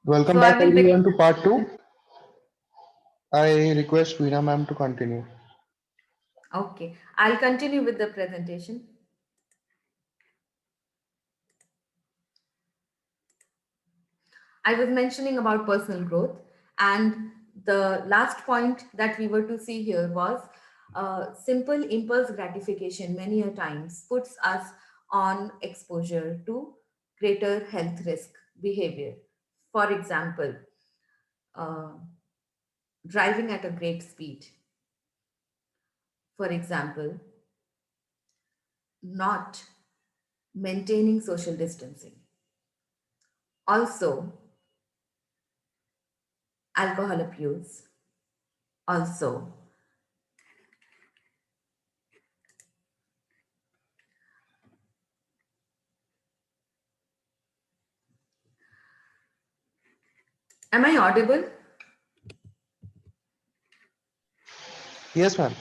Welcome So I back will begin. everyone to part 2. I request Veena ma'am to continue. Okay, I'll continue with the presentation. I was mentioning about personal growth, and the last point that we were to see here was simple impulse gratification many a times puts us on exposure to greater health risk behavior. For example, uh, driving at a great speed. For example, not maintaining social distancing. Also, alcohol abuse. Also, am I audible? Yes, ma'am.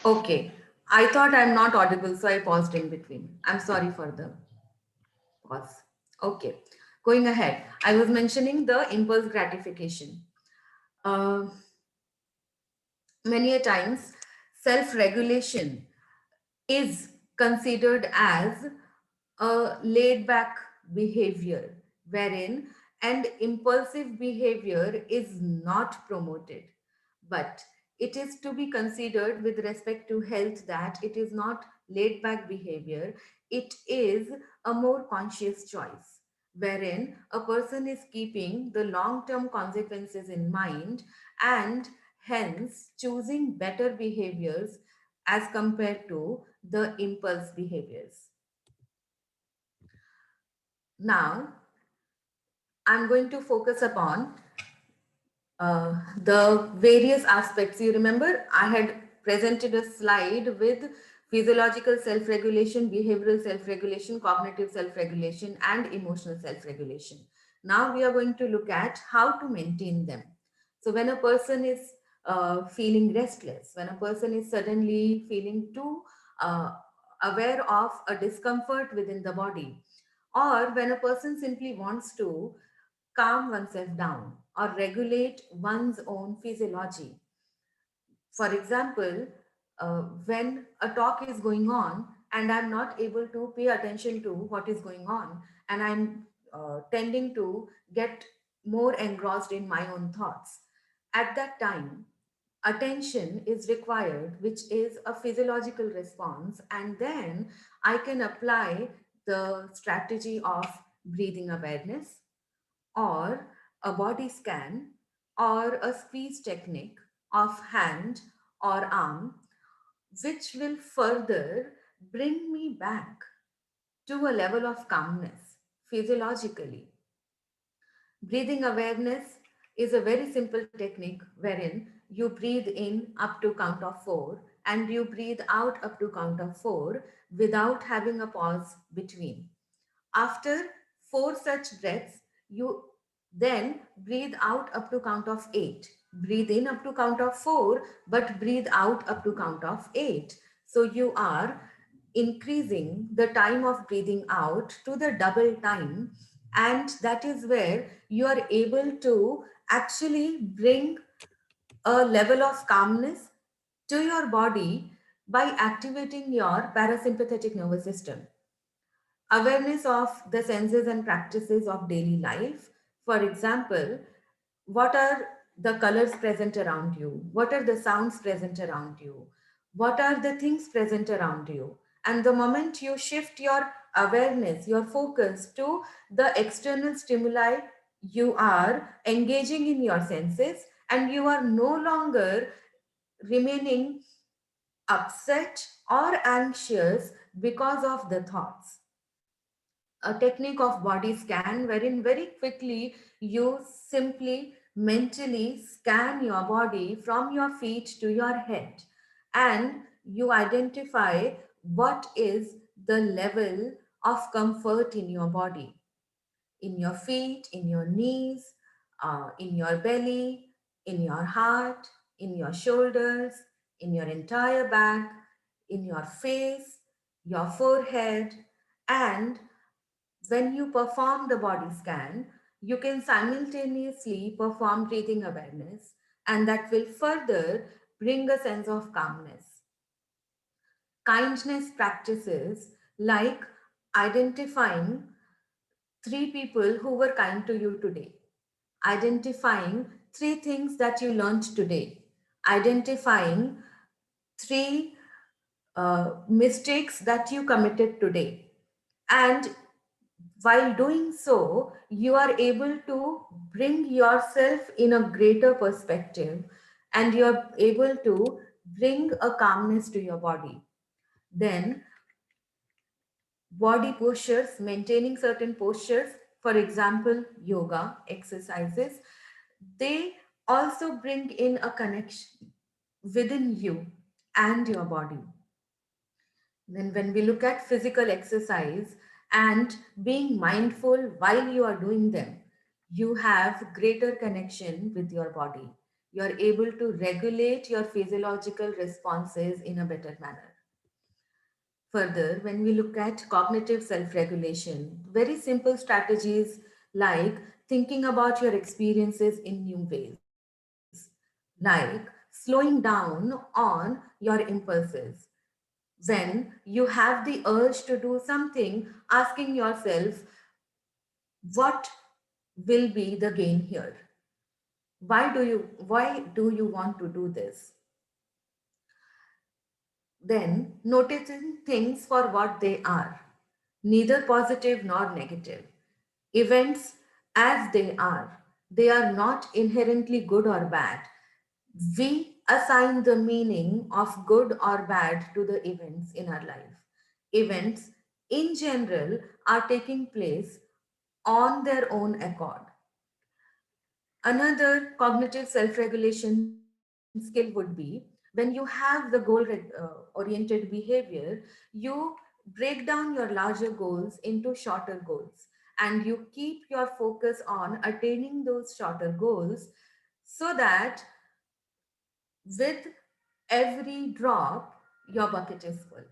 Okay. I thought I'm not audible, so I paused in between. I'm sorry for the pause. Okay. Going ahead, I was mentioning the impulse gratification. Uh, Many a times, self regulation is considered as a laid back behavior, wherein and impulsive behavior is not promoted, but it is to be considered with respect to health that it is not laid back behavior, it is a more conscious choice, wherein a person is keeping the long term consequences in mind and hence choosing better behaviors as compared to the impulse behaviors. Now, I'm going to focus upon the various aspects. You remember, I had presented a slide with physiological self regulation, behavioral self regulation, cognitive self regulation, and emotional self regulation. Now, we are going to look at how to maintain them. So, when a person is feeling restless, when a person is suddenly feeling too uh, aware of a discomfort within the body, or when a person simply wants to calm oneself down or regulate one's own physiology. For example, when a talk is going on and I'm not able to pay attention to what is going on, and I'm tending to get more engrossed in my own thoughts, at that time, attention is required, which is a physiological response, and then I can apply the strategy of breathing awareness or a body scan or a squeeze technique of hand or arm, which will further bring me back to a level of calmness physiologically. Breathing awareness is a very simple technique wherein you breathe in up to count of 4 and you breathe out up to count of 4 without having a pause between. After 4 such breaths, you then breathe out up to count of 8. Breathe in up to count of 4, but breathe out up to count of 8. So you are increasing the time of breathing out to the double time. And that is where you are able to actually bring a level of calmness to your body by activating your parasympathetic nervous system. Awareness of the senses and practices of daily life. For example, what are the colors present around you? What are the sounds present around you? What are the things present around you? And the moment you shift your awareness, your focus to the external stimuli, you are engaging in your senses and you are no longer remaining upset or anxious because of the thoughts. A technique of body scan wherein very quickly you simply mentally scan your body from your feet to your head and you identify what is the level of comfort in your body, in your feet, in your knees, in your belly, in your heart, in your shoulders, in your entire back, in your face, your forehead, and when you perform the body scan, You can simultaneously perform breathing awareness, and that will further bring a sense of calmness. Kindness practices like identifying three people who were kind to you today, identifying three things that you learned today, identifying three mistakes that you committed today. And while doing so, you are able to bring yourself in a greater perspective, and you're able to bring a calmness to your body. Then body postures, maintaining certain postures, for example, yoga exercises, they also bring in a connection within you and your body. Then, when we look at physical exercise and being mindful while you are doing them, you have greater connection with your body. You are able to regulate your physiological responses in a better manner. Further, when we look at cognitive self regulation, very simple strategies like thinking about your experiences in new ways, like slowing down on your impulses. When you have the urge to do something, asking yourself, what will be the gain here? Why do you want to do this? Then noticing things for what they are, neither positive nor negative. Events as they are. They are not inherently good or bad. We assign the meaning of good or bad to the events in our life. Events in general are taking place on their own accord. Another cognitive self regulation skill would be when you have the oriented behavior, you break down your larger goals into shorter goals, and you keep your focus on attaining those shorter goals, so that with every drop, your bucket is full.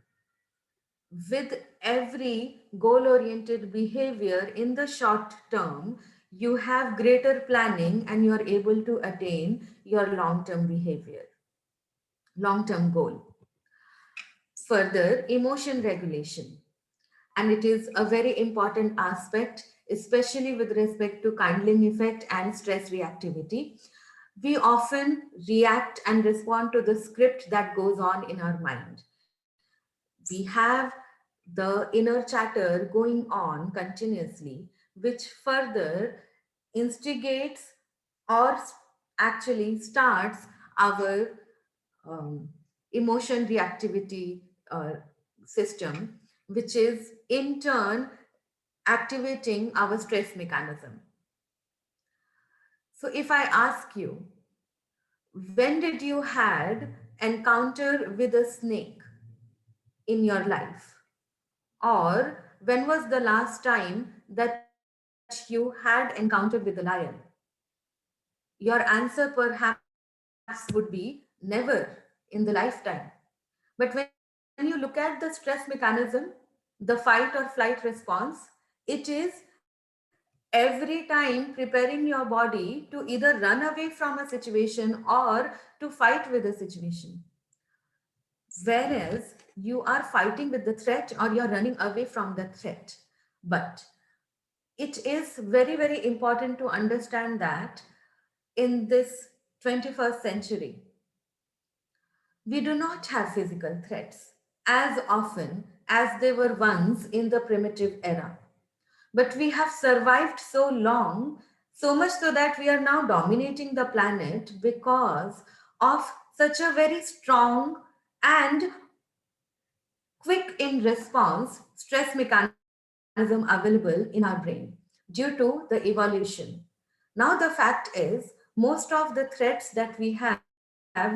With every goal oriented behavior in the short term, you have greater planning and you are able to attain your long term behavior, long term goal. Further, emotion regulation. And it is a very important aspect, especially with respect to kindling effect and stress reactivity. We often react and respond to the script that goes on in our mind. We have the inner chatter going on continuously, which further instigates or actually starts our um, emotion reactivity uh, system, which is in turn activating our stress mechanism. So, if I ask you, when did you had encounter with a snake in your life? Or when was the last time that you had encountered with a lion? Your answer perhaps would be never in the lifetime. But when you look at the stress mechanism, the fight or flight response, it is every time preparing your body to either run away from a situation or to fight with a situation. Whereas you are fighting with the threat or you're running away from the threat. But it is very, very important to understand that in this 21st century, we do not have physical threats as often as they were once in the primitive era. But we have survived so long, so much so that we are now dominating the planet because of such a very strong and quick in response stress mechanism available in our brain due to the evolution. Now, the fact is, most of the threats that we have,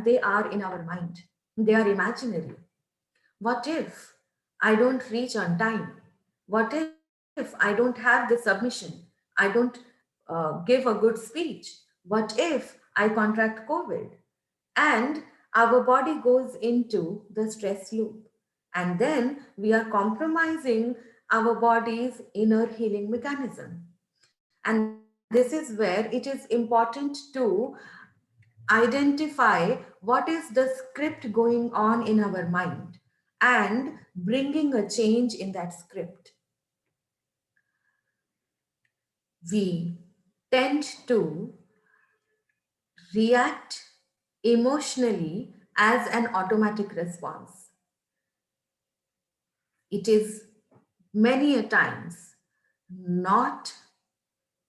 they are in our mind, they are imaginary. What if I don't reach on time? What if I don't have the submission? I don't give a good speech? What if I contract COVID? And our body goes into the stress loop. And then we are compromising our body's inner healing mechanism. And that is this is where it is important to identify what is the script going on in our mind and bringing a change in that script. We tend to react emotionally as an automatic response. It is many a times not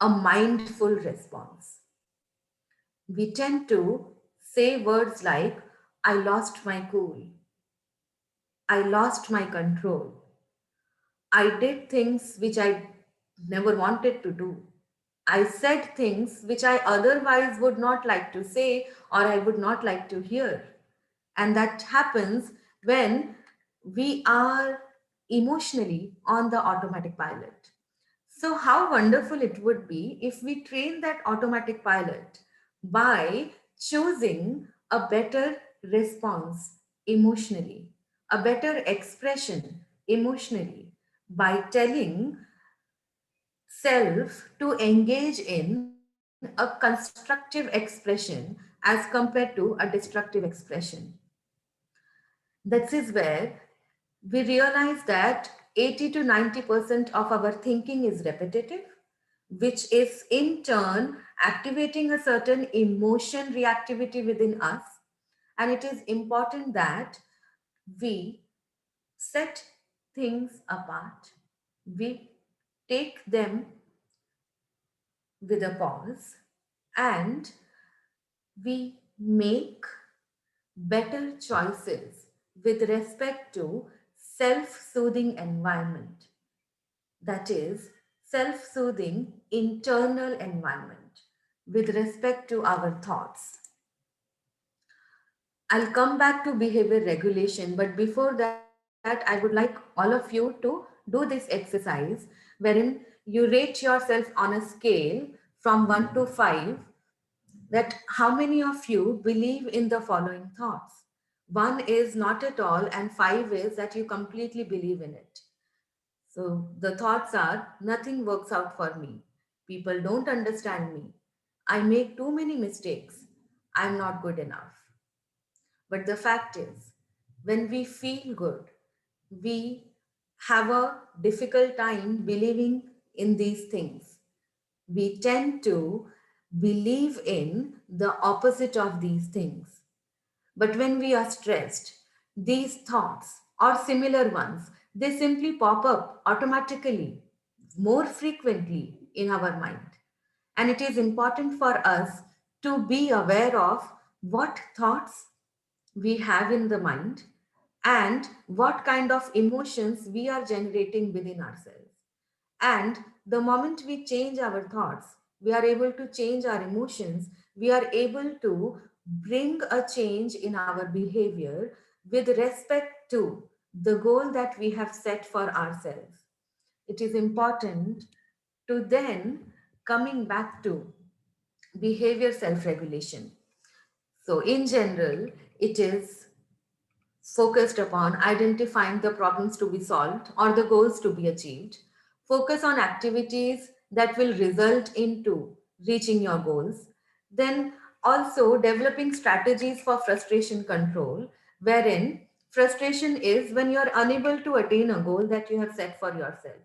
a mindful response. We tend to say words like, I lost my cool, I lost my control, I did things which I never wanted to do. I said things which I otherwise would not like to say or I would not like to hear. And that happens when we are emotionally on the automatic pilot. So, how wonderful it would be if we train that automatic pilot by choosing a better response emotionally, a better expression emotionally, by telling self to engage in a constructive expression as compared to a destructive expression. This is where we realize that 80 to 90% of our thinking is repetitive, which is in turn activating a certain emotion reactivity within us. And it is important that we set things apart, we take them with a pause, and we make better choices with respect to self-soothing environment, that is self-soothing internal environment with respect to our thoughts. I'll come back to behavior regulation, but before that, I would like all of you to do this exercise wherein you rate yourself on a scale from 1 to 5, that how many of you believe in the following thoughts. 1 is not at all, and 5 is that you completely believe in it. So the thoughts are, nothing works out for me. People don't understand me. I make too many mistakes. I'm not good enough. But the fact is, when we feel good, we have a difficult time believing in these things. We tend to believe in the opposite of these things. But when we are stressed, these thoughts or similar ones, they simply pop up automatically, more frequently in our mind. And it is important for us to be aware of what thoughts we have in the mind and what kind of emotions we are generating within ourselves. And the moment we change our thoughts, we are able to change our emotions, we are able to bring a change in our behavior with respect to the goal that we have set for ourselves. It is important to then coming back to behavior self regulation. So, in general, it is focused upon identifying the problems to be solved or the goals to be achieved. Focus on activities that will result into reaching your goals. Then also developing strategies for frustration control, wherein frustration is when you are unable to attain a goal that you have set for yourself.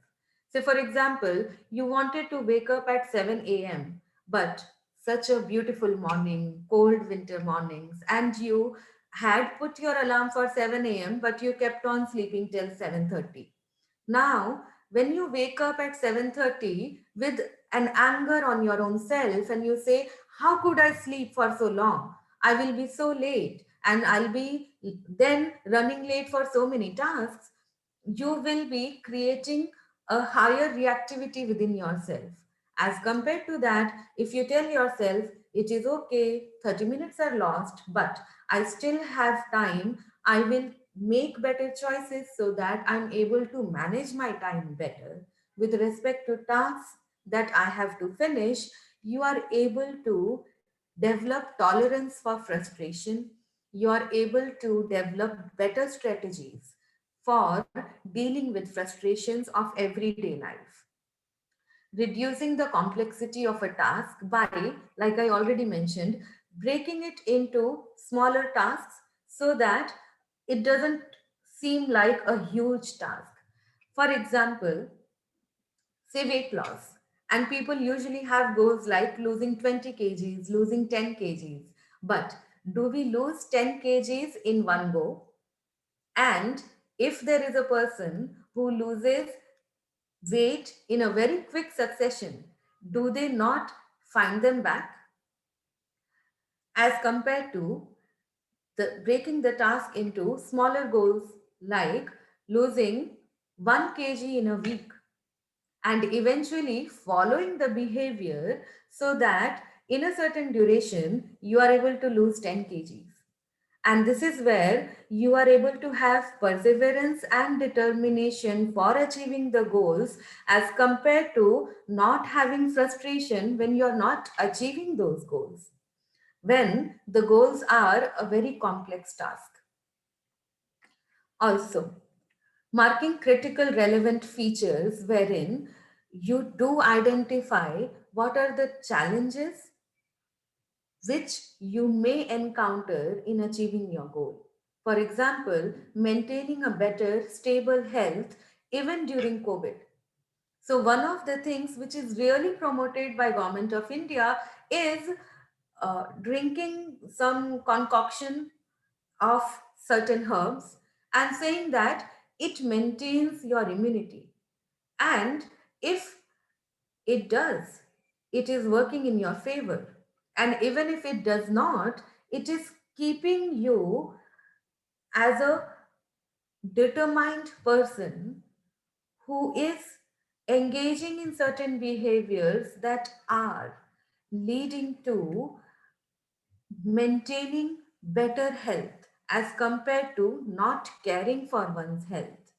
So, for example, you wanted to wake up at 7 a.m., but such a beautiful morning, cold winter mornings, and you had put your alarm for 7 a.m., but you kept on sleeping till 7:30. Now, when you wake up at 7:30 with an anger on your own self and you say, how could I sleep for so long? I will be so late and I'll be then running late for so many tasks. You will be creating a higher reactivity within yourself. As compared to that, if you tell yourself, it is okay, 30 minutes are lost, but I still have time, I will make better choices so that I'm able to manage my time better with respect to tasks that I have to finish. You are able to develop tolerance for frustration. You are able to develop better strategies for dealing with frustrations of everyday life. reducing the complexity of a task by, like I already mentioned, breaking it into smaller tasks so that it doesn't seem like a huge task. For example, say weight loss. And people usually have goals like losing 20 kgs, losing 10 kgs. But do we lose 10 kgs in one go? And if there is a person who loses weight in a very quick succession, do they not find them back? As compared to breaking the task into smaller goals like losing 1 kg in a week and eventually following the behavior so that in a certain duration you are able to lose 10 kgs. And this is where you are able to have perseverance and determination for achieving the goals as compared to not having frustration when you are not achieving those goals, when the goals are a very complex task. Also, marking critical relevant features wherein you do identify what are the challenges which you may encounter in achieving your goal. For example, maintaining a better, stable health even during COVID. So one of the things which is really promoted by Government of India is drinking some concoction of certain herbs and saying that it maintains your immunity. And if it does, it is working in your favor. And even if it does not, it is keeping you as a determined person who is engaging in certain behaviors that are leading to maintaining better health as compared to not caring for one's health.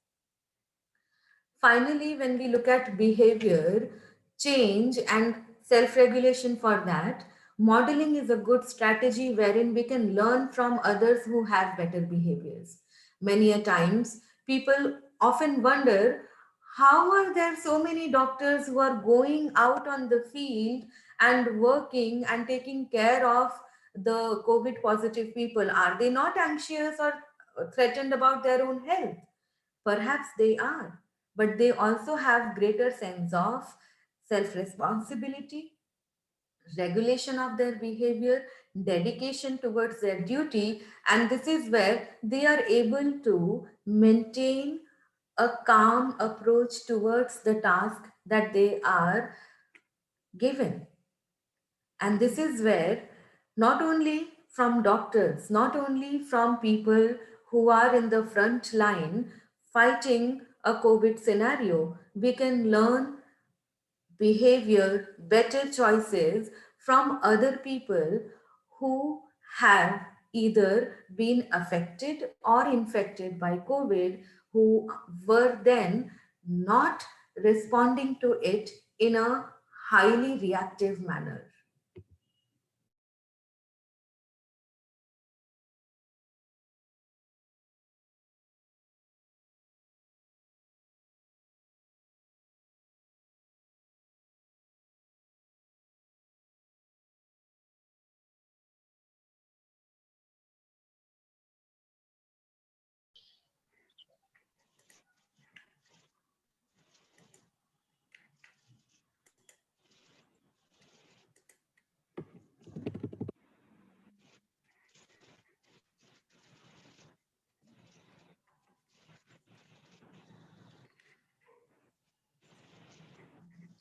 Finally, when we look at behavior change and self regulation for that, modeling is a good strategy wherein we can learn from others who have better behaviors. Many a times, people often wonder how are there so many doctors who are going out on the field and working and taking care of the COVID positive people? Are they not anxious or threatened about their own health? Perhaps they are, but they also have greater sense of self responsibility, regulation of their behavior, dedication towards their duty, and this is where they are able to maintain a calm approach towards the task that they are given. And this is where not only from doctors, not only from people who are in the front line fighting a COVID scenario, we can learn behavior, better choices from other people who have either been affected or infected by COVID, who were then not responding to it in a highly reactive manner.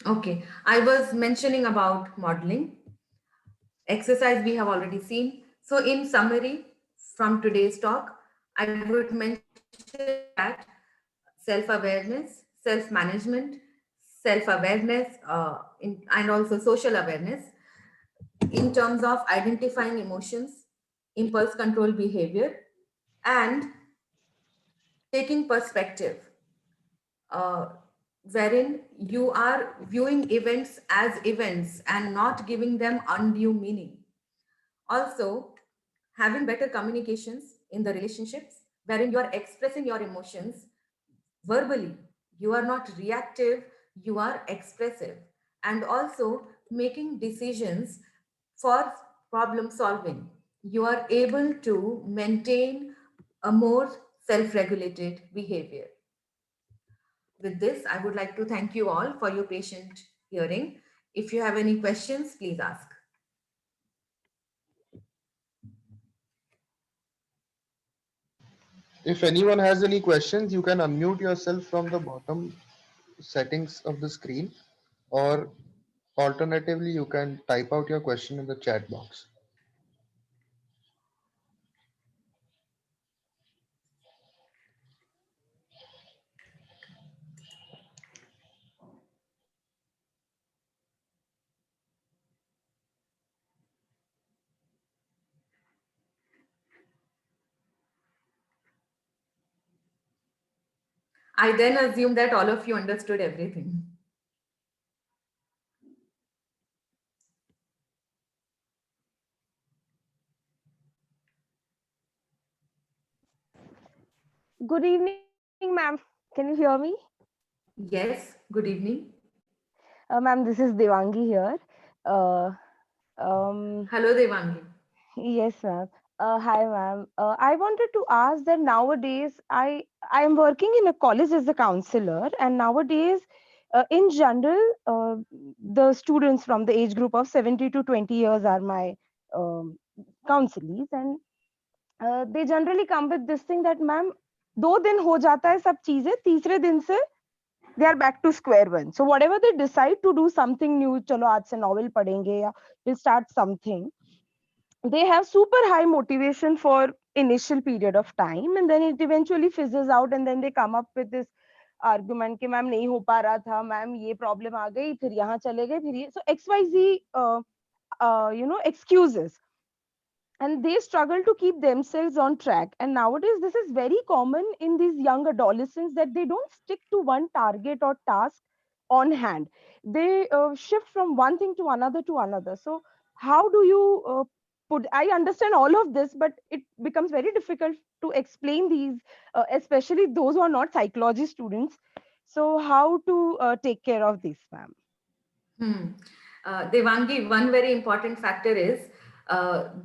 Okay, I was mentioning about modeling. Exercise we have already seen. So, in summary, from today's talk, I would mention that self awareness, self management, self awareness, and also social awareness in terms of identifying emotions, impulse control behavior, and taking perspective, uh, wherein you are viewing events as events and not giving them undue meaning. Also, having better communications in the relationships wherein you are expressing your emotions verbally. You are not reactive, you are expressive. and also making decisions for problem solving. You are able to maintain a more self regulated behavior. With this, I would like to thank you all for your patient hearing. If you have any questions, please ask. If anyone has any questions, you can unmute yourself from the bottom settings of the screen, or alternatively, you can type out your question in the chat box. I then assume that all of you understood everything. Good evening, ma'am. Can you hear me? Yes, good evening. Ma'am, this is Devangi here. Uh, um, Hello, Devangi. yes, ma'am. Hi, ma'am. I wanted to ask that nowadays I am working in a college as a counselor, and nowadays, in general, the students from the age group of 70 to 20 years are my um, counselees, and they generally come with this thing that, ma'am, 2 दिन हो जाता है सब चीजें, तीसरे दिन से they are back to square one. So whatever they decide to do something new, चलो आज से novel पढ़ेंगे या we'll start something, they have super high motivation for initial period of time, and then it eventually fizzles out, and then they come up with this argument कि ma'am नहीं हो पा रहा था, मैम ये प्रॉब्लम आ गई, फिर यहाँ चले गए, फिर ये, so XYZ excuses, and they struggle to keep themselves on track. And nowadays this is very common in these young adolescents that they don't stick to one target or task on hand. They shift from one thing to another. So how do you put, I understand all of this, but it becomes very difficult to explain these, especially those who are not psychology students. So how to take care of this, ma'am? Hmm. Devangi, one very important factor is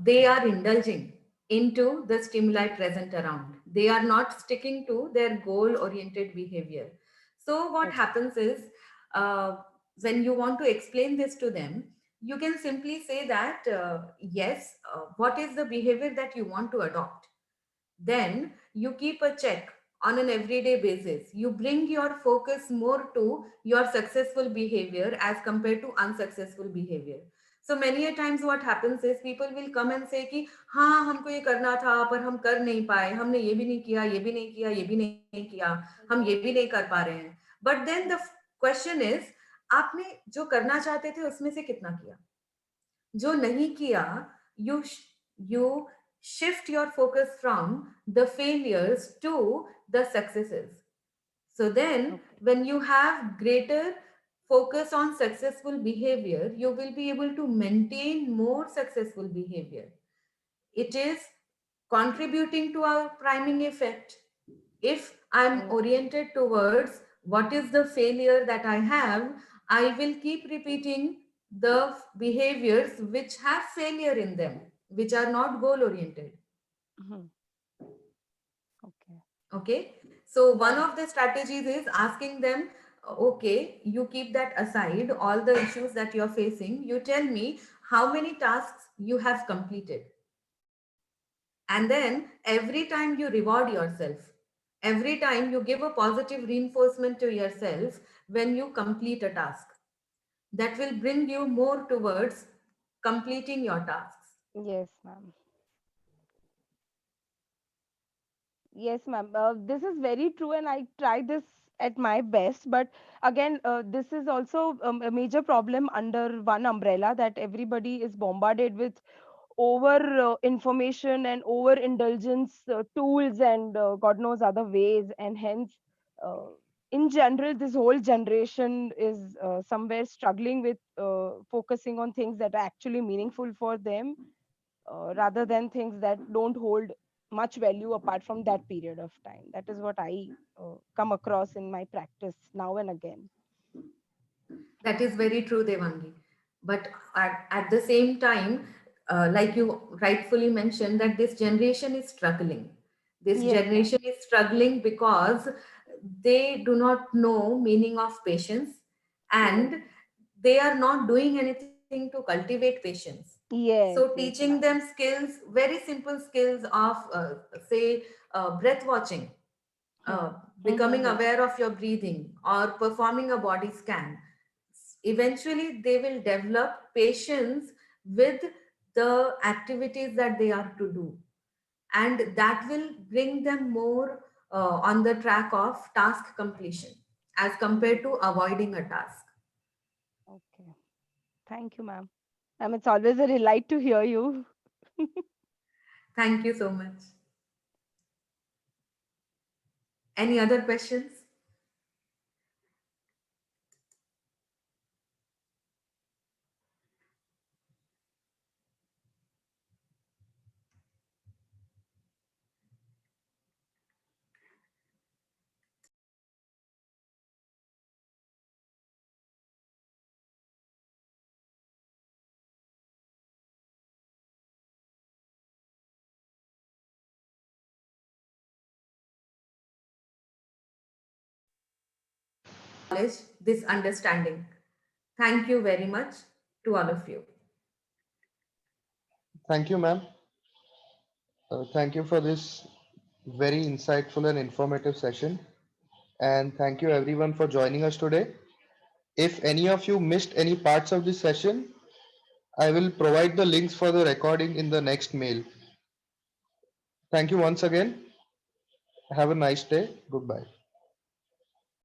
they are indulging into the stimuli present around. They are not sticking to their goal oriented behavior. So, what Okay. happens is uh, when you want to explain this to them, you can simply say that, yes, what is the behavior that you want to adopt? Then you keep a check on an everyday basis. You bring your focus more to your successful behavior as compared to unsuccessful behavior. So many a times what happens is people will come and say कि हाँ हमको ये करना था पर हम कर नहीं पाए, हमने ये भी नहीं किया, ये भी नहीं किया, ये भी नहीं किया, हम ये भी नहीं कर पा रहे हैं. But then the question is आपने जो करना चाहते थे उसमें से कितना किया? जो नहीं किया, you you shift your focus from the failures to the successes. So then Okay. when you have greater focus on successful behavior, you will be able to maintain more successful behavior. It is contributing to our priming effect. If I'm Mm, oriented towards what is the failure that I have, I will keep repeating the behaviors which have failure in them, which are not goal oriented. mhm. Okay. Okay. So, one Yeah. of the strategies is asking them, okay, you keep that aside, all the issues that you're facing, you tell me how many tasks you have completed. And then every time you reward yourself, every time you give a positive reinforcement to yourself when you complete a task, that will bring you more towards completing your tasks. Yes, ma'am. Yes, ma'am. This is very true, and I try this at my best. But again, this is also a major problem under one umbrella, that everybody is bombarded with over information and over indulgence tools and God knows other ways, and hence, uh, in general, this whole generation is somewhere struggling with focusing on things that are actually meaningful for them, rather than things that don't hold much value apart from that period of time. That is what I come across in my practice now and again. That is very true, Devangi. But at the same time, like you rightfully mentioned, that this generation is struggling. This Yes, ma'am. generation is struggling because they do not know meaning of patience, Yes. and they are not doing anything to cultivate patience. So Yes, yes, teaching them ma'am. skills, very simple skills of say breath watching, Hmm. Hmm, hmm, becoming hmm. aware of your breathing, or performing a body scan, eventually they will develop patience with the activities that they are to do, and that will bring them more on the track of task completion as compared to avoiding a task. Okay. Thank you, ma'am. It's always a delight to hear you. Thank you so much. Any other questions? Knowledge, this understanding. Thank you very much to all of you. Thank you, ma'am. Thank you for this very insightful and informative session. And thank you everyone for joining us today. If any of you missed any parts of this session, I will provide the links for the recording in the next mail. Thank you once again. Have a nice day. Goodbye.